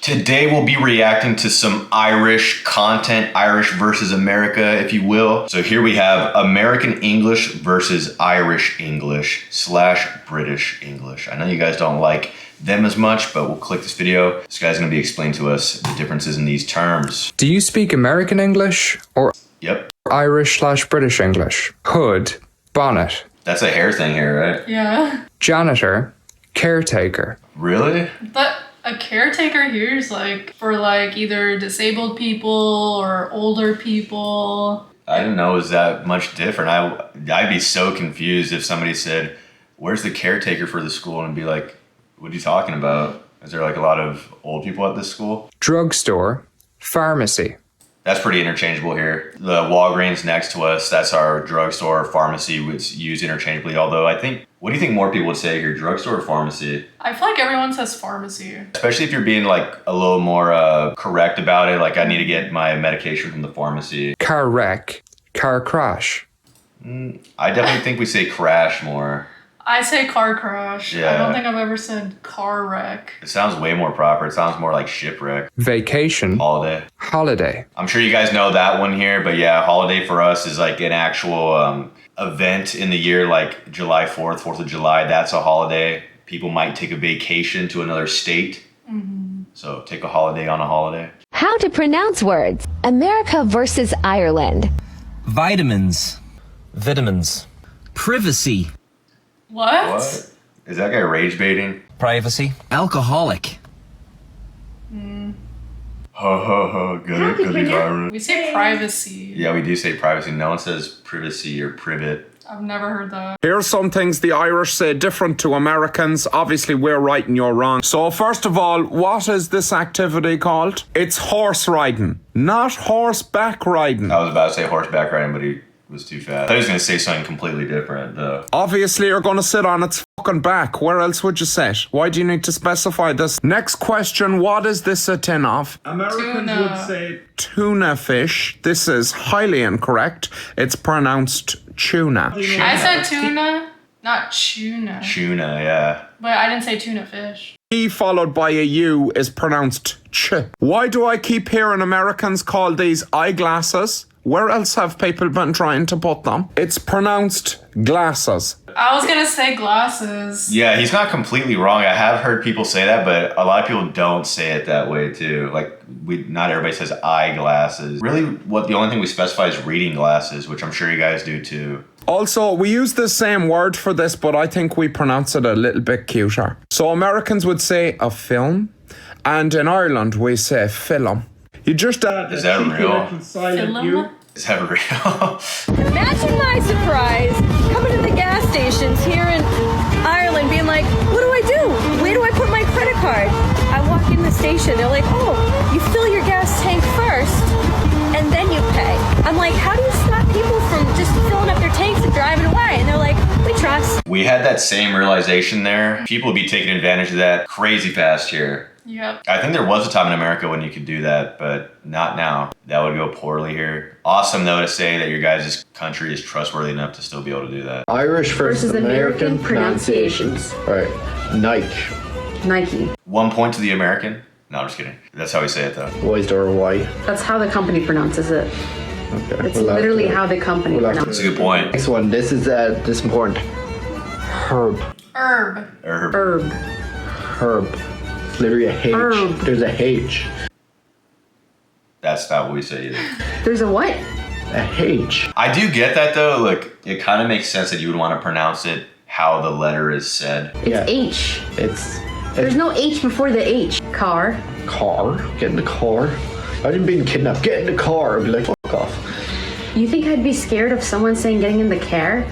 Today we'll be reacting to some Irish content, Irish versus America, if you will. So here we have American English versus Irish English / British English. I know you guys don't like them as much, but we'll click this video. This guy's gonna be explaining to us the differences in these terms. Do you speak American English or Yep. Irish / British English? Hood, bonnet. That's a hair thing here, right? Yeah. Janitor, caretaker. Really? But a caretaker here is like for like either disabled people or older people. I didn't know it was that much different. I'd be so confused if somebody said, "Where's the caretaker for the school?" and I'd be like, "What are you talking about? Is there like a lot of old people at this school?" Drugstore, pharmacy. That's pretty interchangeable here. The Walgreens next to us, that's our drugstore, pharmacy, it's used interchangeably. Although what do you think more people would say here, drugstore or pharmacy? I feel like everyone says pharmacy. Especially if you're being like a little more correct about it, like I need to get my medication from the pharmacy. Car wreck, car crash. I definitely think we say crash more. I say car crash. Yeah. I don't think I've ever said car wreck. It sounds way more proper. It sounds more like shipwreck. Vacation, Holiday. holiday. I'm sure you guys know that one here, but yeah, holiday for us is like an actual event in the year, like July 4th, 4th of July. That's a holiday. People might take a vacation to another state. So take a holiday on a holiday. How to pronounce words. America versus Ireland. Vitamins. Vitamins. Privacy. What? Is that guy rage baiting? Privacy. Alcoholic. Ho ho ho, good because he's Irish. We say privacy. Yeah, we do say privacy. No one says privacy or privet. I've never heard that. Here's some things the Irish say different to Americans. Obviously, we're right and you're wrong. So first of all, what is this activity called? It's horse riding, not horseback riding. I was about to say horseback riding, but he was too fast. I thought he was going to say something completely different, though. Obviously, you're going to sit on its fucking back. Where else would you sit? Why do you need to specify this? Next question, what is this a tin of? Americans would say Tuna fish. This is highly incorrect. It's pronounced tuna. I said tuna, not tuna. Tuna, yeah. But I didn't say tuna fish. E followed by a U is pronounced ch. Why do I keep hearing Americans call these eyeglasses? Where else have people been trying to put them? It's pronounced glasses. I was gonna say glasses. Yeah, he's not completely wrong. I have heard people say that, but a lot of people don't say it that way too. Like, not everybody says eyeglasses. Really, the only thing we specify is reading glasses, which I'm sure you guys do too. Also, we use the same word for this, but I think we pronounce it a little bit cuter. So Americans would say a film, and in Ireland we say film. You just add Is that real? Film? Is that real? Imagine my surprise coming to the gas stations here in Ireland being like, what do I do? Where do I put my credit card? I walk in the station, they're like, oh, you fill your gas tank first and then you pay. I'm like, how do you stop people from just filling up their tanks and driving away? And they're like, we trust. We had that same realization there. People would be taking advantage of that crazy fast here. Yep. I think there was a time in America when you could do that, but not now. That would go poorly here. Awesome, though, to say that your guys' country is trustworthy enough to still be able to do that. Irish versus American pronunciations. All right, Nike. 1 point to the American. No, I'm just kidding. That's how we say it, though. Why's there a Y? That's how the company pronounces it. Okay. It's literally how the company pronounces That's a good point. Next one. This is important. Herb. Herb. Herb. Literally a H. Herb. There's a H. That's not what we say either. There's a what? A H. I do get that, though. Look, it kind of makes sense that you would want to pronounce it how the letter is said. It's H. It's There's no H before the H. Car. Get in the car. I didn't being kidnapped. Get in the car. I'd be like, fuck off. You think I'd be scared of someone saying getting in the car?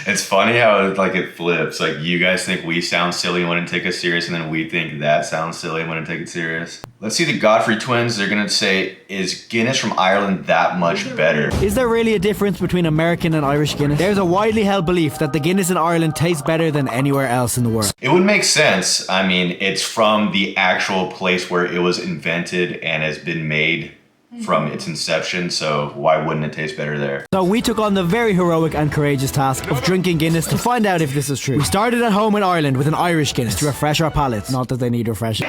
It's funny how it flips. Like, you guys think we sound silly and wouldn't take us serious, and then we think that sounds silly and wouldn't take it serious. Let's see the Godfrey twins. They're gonna say, is Guinness from Ireland that much better? Is there really a difference between American and Irish Guinness? There's a widely held belief that the Guinness in Ireland tastes better than anywhere else in the world. It would make sense. I mean, it's from the actual place where it was invented and has been made from its inception, so why wouldn't it taste better there? So we took on the very heroic and courageous task of drinking Guinness to find out if this is true. We started at home in Ireland with an Irish Guinness to refresh our palates. Not that they need refreshing.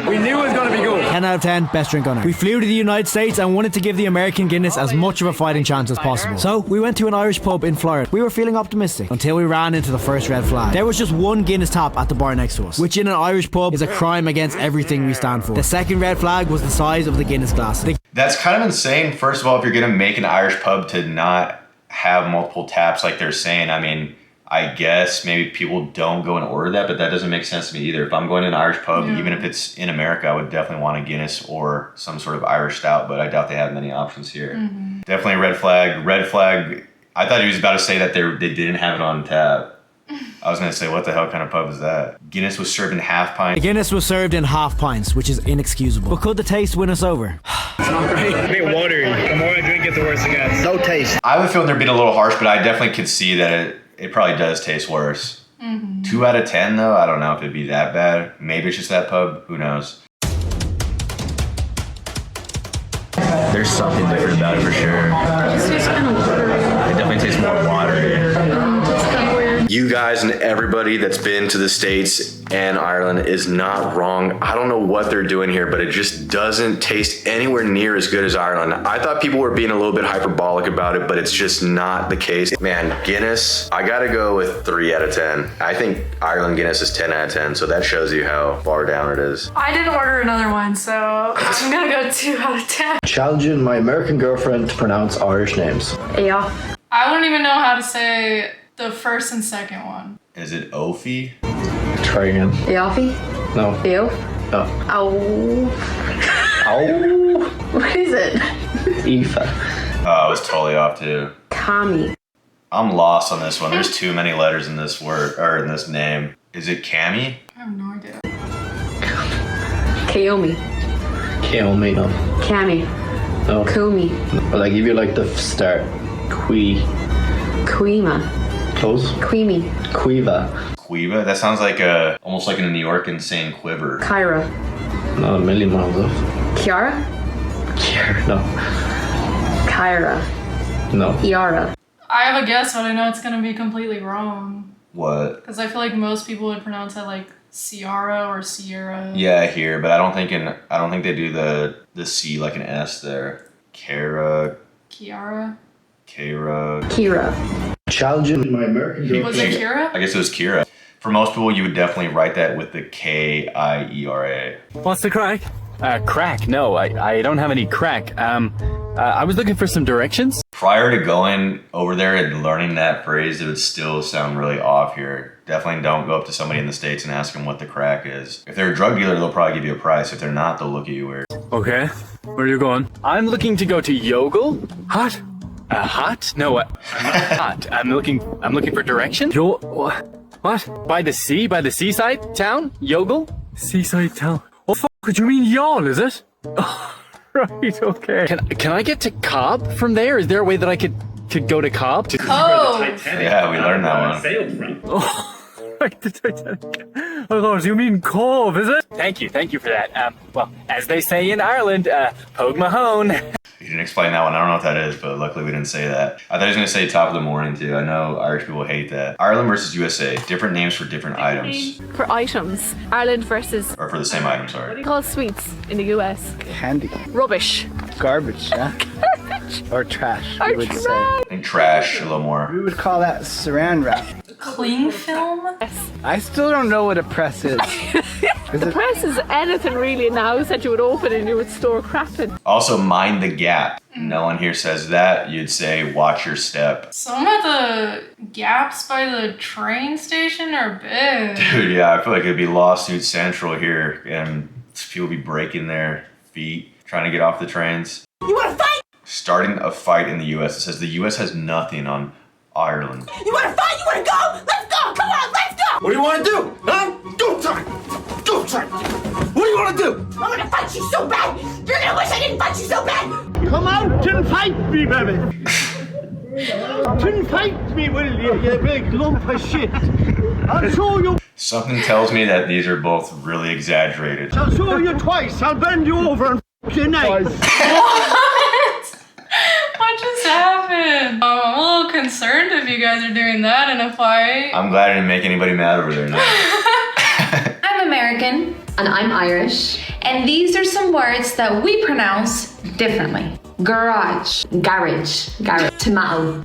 We knew it was going to be good. 10 out of 10, best drink on earth. We flew to the United States and wanted to give the American Guinness as much of a fighting chance as possible. So we went to an Irish pub in Florida. We were feeling optimistic until we ran into the first red flag. There was just one Guinness tap at the bar next to us, which in an Irish pub is a crime against everything we stand for. The second red flag was the size of the Guinness glass. That's kind of insane. First of all, if you're gonna make an Irish pub to not have multiple taps like they're saying, I mean, I guess maybe people don't go and order that, but that doesn't make sense to me either. If I'm going to an Irish pub, even if it's in America, I would definitely want a Guinness or some sort of Irish stout, but I doubt they have many options here. Definitely red flag. Red flag, I thought he was about to say that they didn't have it on tap. I was going to say, what the hell kind of pub is that? Guinness was served in half pints. The Guinness was served in half pints, which is inexcusable. But could the taste win us over? It's not great. A bit watery. The more I drink it, the worse it gets. No taste. I would feel they're being a little harsh, but I definitely could see that it probably does taste worse. 2 out of 10 though, I don't know if it'd be that bad. Maybe it's just that pub, who knows. There's something different about it for sure. It tastes kind of watery. It definitely tastes more watery. It's kind of weird. You guys and everybody that's been to the States and Ireland is not wrong. I don't know what they're doing here, but it just doesn't taste anywhere near as good as Ireland. I thought people were being a little bit hyperbolic about it, but it's just not the case. Man, Guinness, I gotta go with 3 out of 10. I think Ireland Guinness is 10 out of 10, so that shows you how far down it is. I didn't order another one, so I'm gonna go 2 out of 10. Challenging my American girlfriend to pronounce Irish names. Yeah. I wouldn't even know how to say the first and second one. Is it Ophi? Try again. Eoffy? No. Ew? No. Ow. Ow. What is it? Aoife. Oh, I was totally off too. Kami. I'm lost on this one. There's too many letters in this word, or in this name. Is it Cami? I have no idea. Kaomi. Kaomi, no. Kami. No. Kumi. Well, I give you like the start. Quima. Close. Queemy. Quiva. Quiva? That sounds like almost like in New York and saying quiver. Kyra. Not a million miles off. Kiara? Kiara, no. Kyra. No. Iara. I have a guess, but I know it's gonna be completely wrong. What? Because I feel like most people would pronounce it like Ciara or Sierra. Yeah, here, but I don't think they do the C like an S there. Kiara. Kiara? Kira. Challenging my American girlfriend. Was it Kira? I guess it was Kira. For most people, you would definitely write that with the Kiera. What's the crack? Crack? No, I don't have any crack. I was looking for some directions. Prior to going over there and learning that phrase, it would still sound really off here. Definitely don't go up to somebody in the States and ask them what the crack is. If they're a drug dealer, they'll probably give you a price. If they're not, they'll look at you weird. Okay, where are you going? I'm looking to go to Yogle. Hot? Hot? No, I'm not hot. I'm looking for directions. What? By the sea? By the seaside town? Yogle? Seaside town. Oh, fuck, you mean y'all, is it? Oh, right, okay. Can I get to Cobb from there? Is there a way that I could go to Cobb? Oh! Yeah, we learned that one. Sailed from. Oh, right, the Titanic. Oh, Lord, you mean Cove, is it? Thank you for that. Well, as they say in Ireland, Pogue Mahone. You didn't explain that one. I don't know what that is, but luckily we didn't say that. I thought he was going to say top of the morning, too. I know Irish people hate that. Ireland versus USA. Different names for different items. For items. Ireland versus Or for the same item, sorry. called sweets in the US. Candy. Rubbish. Garbage, yeah? Or trash, we would say. I think trash a little more. We would call that saran wrap. Cling film? I still don't know what a press is. The press is anything really in the house that you would open and you would store crap in. Also, mind the gap. No one here says that. You'd say, watch your step. Some of the gaps by the train station are big. Dude, yeah, I feel like it'd be lawsuit central here, and people be breaking their feet trying to get off the trains. You wanna fight? Starting a fight in the U.S. It says the U.S. has nothing on Ireland. You wanna fight? You wanna go? Let's go! Come on, let's go! What do you wanna do? Huh? Go time! Go time! What do you wanna do? I'm gonna fight you so bad! You're gonna wish I didn't fight you so bad! Come out and fight me, baby! Come and fight me, will you, you big lump of shit! I'll show you! Something tells me that these are both really exaggerated. I'll show you twice! I'll bend you over and f*** your neck! I'm a little concerned if you guys are doing that in a fight. I'm glad I didn't make anybody mad over there now. I'm American. And I'm Irish. And these are some words that we pronounce differently. Garage. Garage. Tomato.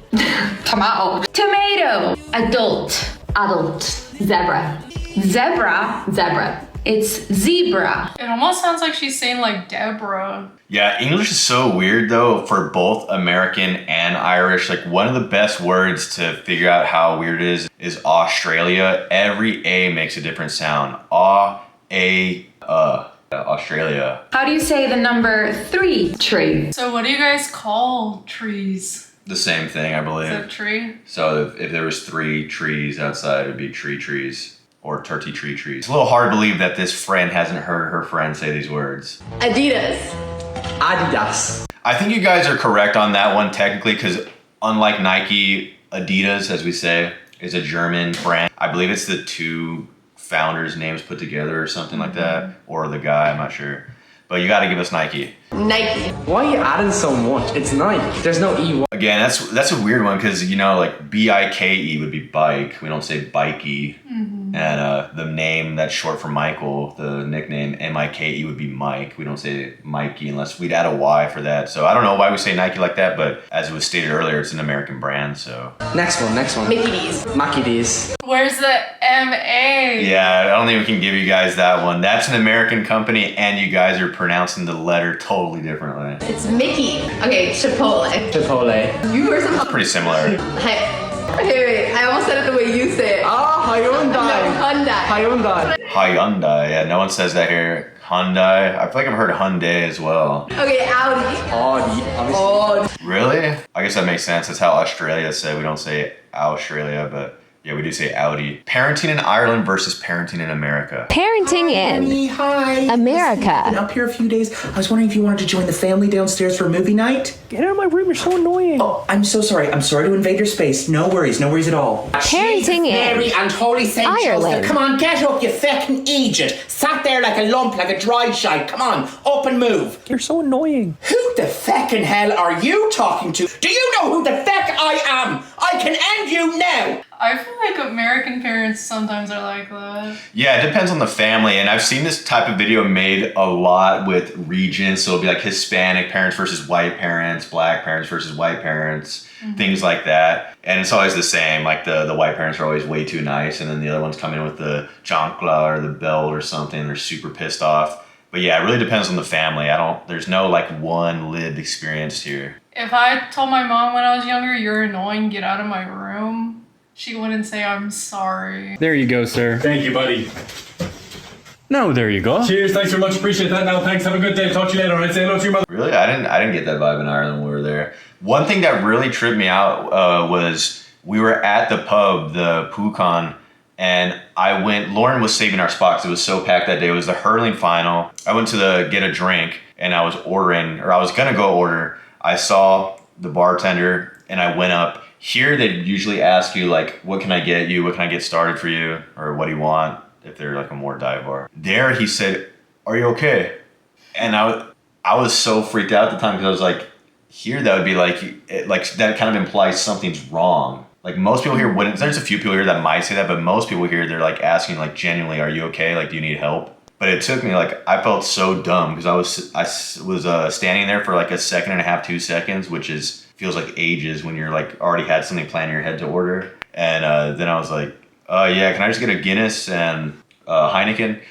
Tomato. Tomato. Adult. Adult. Zebra. Zebra. It's zebra. It almost sounds like she's saying like Deborah. Yeah, English is so weird though for both American and Irish. Like one of the best words to figure out how weird it is Australia. Every A makes a different sound. Australia. How do you say the number 3? Tree. So what do you guys call trees? The same thing, I believe. Is it tree? So if there was 3 trees outside, it would be trees. Or turkey tree trees. It's a little hard to believe that this friend hasn't heard her friend say these words. Adidas. I think you guys are correct on that one technically, because unlike Nike, Adidas, as we say, is a German brand. I believe it's the 2 founders' names put together or something like that. Or the guy, I'm not sure. But you gotta give us Nike. Nike. Why are you adding so much? It's Nike. There's no E. Again, that's a weird one because, you know, like B-I-K-E would be bike. We don't say bikey. And the name that's short for Michael, the nickname M-I-K-E would be Mike. We don't say Mikey unless we'd add a Y for that. So I don't know why we say Nike like that, but as it was stated earlier, it's an American brand, so. Next one. Mickey D's. Mackie D's. Where's the M-A? Yeah, I don't think we can give you guys that one. That's an American company, and you guys are pronouncing the letter totally differently. It's Mickey. Okay, Chipotle. You or something. Pretty similar. Wait, I almost said it the way you say it. Hyundai. Hyundai, yeah, no one says that here. Hyundai, I feel like I've heard Hyundai as well. Okay, Audi. Really? I guess that makes sense. That's how Australia say. We don't say Australia, but yeah, we do say Audi. Parenting in Ireland versus parenting in America. Parenting in America. Been up here a few days. I was wondering if you wanted to join the family downstairs for a movie night. Get out of my room, you're so annoying. Oh, I'm so sorry. I'm sorry to invade your space. No worries at all. Parenting in Mary and Holy St. Ireland. Joseph, come on, get up, you feckin' Egypt. Sat there like a lump, like a dry shite. Come on, up and move. You're so annoying. Who the feckin' hell are you talking to? Do you know who the feck I am? I can end you now. I feel like American parents sometimes are like that. Yeah, it depends on the family, and I've seen this type of video made a lot with regions, so it'll be like Hispanic parents versus white parents, black parents versus white parents, things like that. And it's always the same, like the white parents are always way too nice, and then the other ones come in with the chancla or the belt or something, and they're super pissed off. But yeah, it really depends on the family. There's no like one lived experience here. If I told my mom when I was younger, you're annoying, get out of my room, she wouldn't say I'm sorry. There you go, sir. Thank you, buddy. No, there you go. Cheers, thanks very much. Appreciate that. Now, thanks. Have a good day. Talk to you later. All right, say hello to your mother. Really? I didn't get that vibe in Ireland when we were there. One thing that really tripped me out was we were at the pub, the Pucon, and Lauren was saving our spot because it was so packed that day. It was the hurling final. I went to get a drink, and I was gonna go order. I saw the bartender, and I went up. Here, they usually ask you, like, what can I get you? What can I get started for you? Or what do you want? If they're like a more dive bar. There, he said, are you okay? And I was so freaked out at the time because I was like, here, that would be like that kind of implies something's wrong. Like most people here wouldn't, there's a few people here that might say that, but most people here, they're like asking like genuinely, are you okay? Like, do you need help? But it took me I felt so dumb because I was standing there for like a second and a half, 2 seconds, which feels like ages when you're like already had something planned in your head to order. And then I was like, yeah, can I just get a Guinness and Heineken?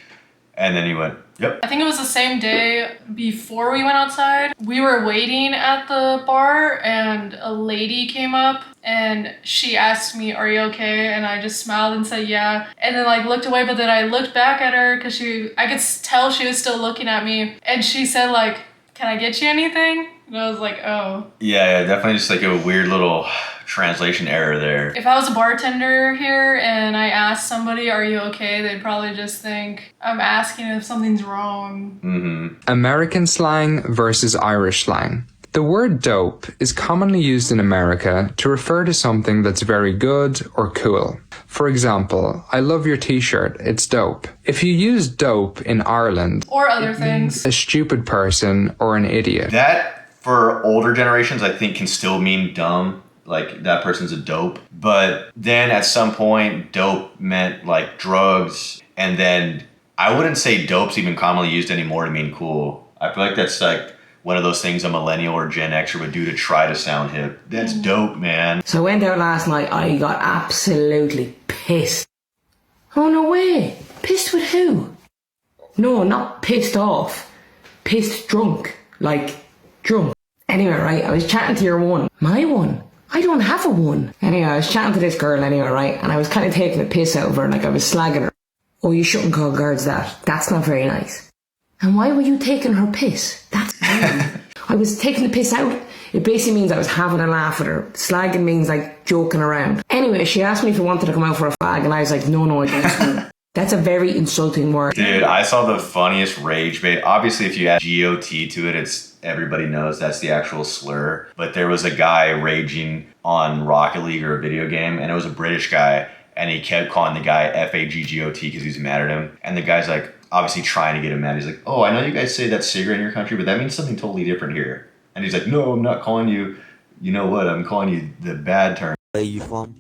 And then he went, yep. I think it was the same day before we went outside. We were waiting at the bar and a lady came up and she asked me, are you okay? And I just smiled and said, yeah. And then like looked away, but then I looked back at her because I could tell she was still looking at me. And she said like, can I get you anything? And I was like, oh. Yeah, definitely just like a weird little translation error there. If I was a bartender here and I asked somebody, are you okay? They'd probably just think I'm asking if something's wrong. American slang versus Irish slang. The word dope is commonly used in America to refer to something that's very good or cool. For example, I love your t-shirt, it's dope. If you use dope in Ireland, or other things, a stupid person or an idiot. That, for older generations, I think can still mean dumb. like that person's a dope. But then at some point, dope meant like drugs. And then I wouldn't say dope's even commonly used anymore to mean cool. I feel like that's like one of those things a millennial or Gen Xer would do to try to sound hip. That's dope, man. So I went out last night, I got absolutely pissed. Oh, no way. Pissed with who? No, not pissed off. Pissed drunk. Like, drunk. Anyway, right, I was chatting to your one. My one? I don't have a one. Anyway, I was chatting to this girl anyway, right, and I was kind of taking the piss out of her, like I was slagging her. Oh, you shouldn't call guards that. That's not very nice. And why were you taking her piss? That's I was taking the piss out. It basically means I was having a laugh with her. Slagging means like joking around. Anyway, she asked me if I wanted to come out for a fag, and I was like, no, I don't. That's a very insulting word. Dude, I saw the funniest rage bait. Obviously, if you add GOT to it, it's everybody knows that's the actual slur. But there was a guy raging on Rocket League or a video game, and it was a British guy, and he kept calling the guy FAGGOT because he was mad at him. And the guy's like, obviously trying to get him mad. He's like, oh, I know you guys say that's cigarette in your country, but that means something totally different here. And he's like, no, I'm not calling you, you know what, I'm calling you the bad term. Where are you from?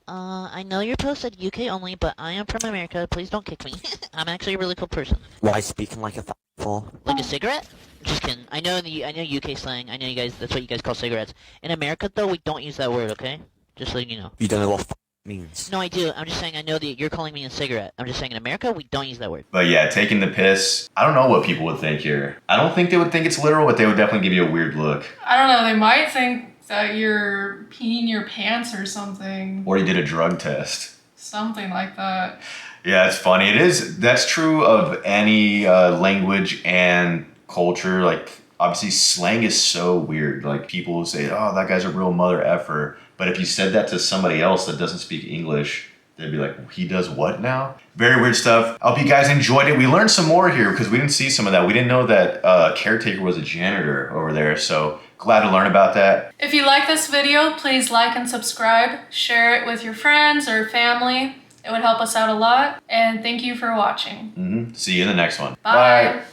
I know your post said UK only, but I am from America. Please don't kick me. I'm actually a really cool person. Why speaking like a for? Like a cigarette? Just kidding. I know UK slang. I know you guys. That's what you guys call cigarettes. In America, though, we don't use that word. Okay? Just so you know. You don't know what means. No, I do. I'm just saying. I know that you're calling me a cigarette. I'm just saying. In America, we don't use that word. But yeah, taking the piss. I don't know what people would think here. I don't think they would think it's literal, but they would definitely give you a weird look. I don't know. They might think that you're peeing your pants or something. Or you did a drug test. Something like that. Yeah, it's funny. It is. That's true of any language and culture. Like, obviously, slang is so weird. Like, people will say, oh, that guy's a real mother effer. But if you said that to somebody else that doesn't speak English, they'd be like, he does what now? Very weird stuff. I hope you guys enjoyed it. We learned some more here because we didn't see some of that. We didn't know that caretaker was a janitor over there. So glad to learn about that. If you like this video, please like and subscribe. Share it with your friends or family. It would help us out a lot. And thank you for watching. See you in the next one. Bye.